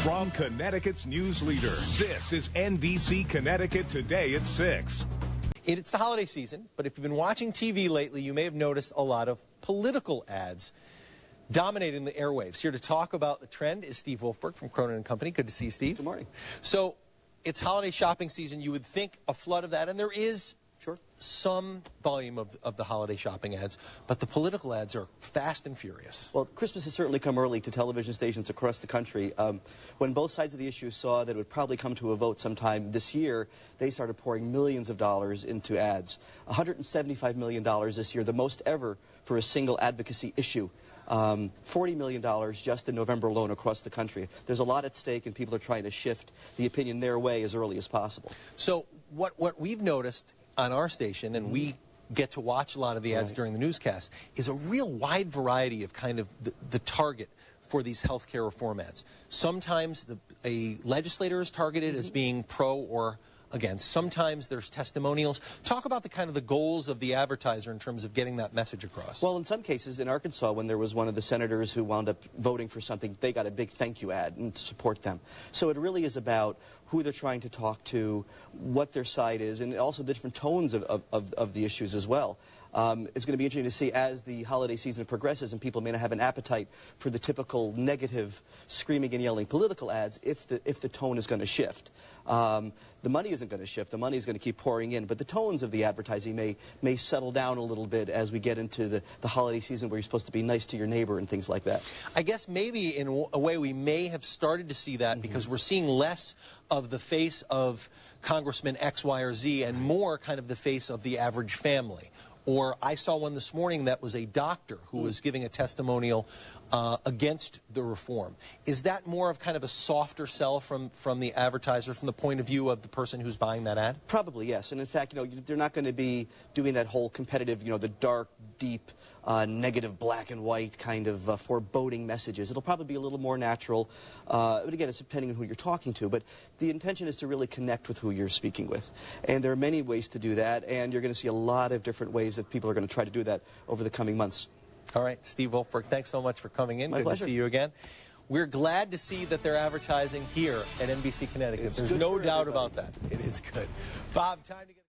From Connecticut's news leader, this is NBC Connecticut Today at 6. It's the holiday season, but if you've been watching TV lately, you may have noticed a lot of political ads dominating the airwaves. Here to talk about the trend is Steve Wolfberg from Cronin & Company. Good to see you, Steve. Good morning. So it's holiday shopping season. You would think a flood of that, and there is Sure. some volume of the holiday shopping ads, but the political ads are fast and furious. Well, Christmas has certainly come early to television stations across the country. When both sides of the issue saw that it would probably come to a vote sometime this year, they started pouring millions of dollars into ads. $175 million this year, the most ever for a single advocacy issue. $40 million just in November alone across the country. There's a lot at stake, and people are trying to shift the opinion their way as early as possible. So what we've noticed on our station, and we get to watch a lot of the ads during the newscast, is a real wide variety of kind of the target for these health care reform ads. Sometimes a legislator is targeted as being pro or against. Sometimes there's testimonials. Talk about the goals of the advertiser in terms of getting that message across. Well, in some cases, in Arkansas, when there was one of the senators who wound up voting for something, they got a big thank you ad and to support them. So it really is about who they're trying to talk to, what their side is, and also the different tones of the issues as well. It's going to be interesting to see as the holiday season progresses and people may not have an appetite for the typical negative screaming and yelling political ads if the tone is going to shift. The money isn't going to shift. The money is going to keep pouring in, but the tones of the advertising may settle down a little bit as we get into the holiday season where you're supposed to be nice to your neighbor and things like that. I guess maybe in a way we may have started to see that because we're seeing less of the face of Congressman X, Y, or Z and more kind of the face of the average family. Or I saw one this morning that was a doctor who was giving a testimonial against the reform. Is that more of kind of a softer sell from the advertiser, from the point of view of the person who's buying that ad? Probably, yes. And in fact, they're not going to be doing that whole competitive, the dark, deep, negative black and white kind of foreboding messages. It'll probably be a little more natural. But again, it's depending on who you're talking to. But the intention is to really connect with who you're speaking with. And there are many ways to do that. And you're going to see a lot of different ways that people are going to try to do that over the coming months. All right, Steve Wolfberg, thanks so much for coming in. My pleasure. Good to see you again. We're glad to see that they're advertising here at NBC Connecticut. There's no doubt about that. It is good. Bob, time to get...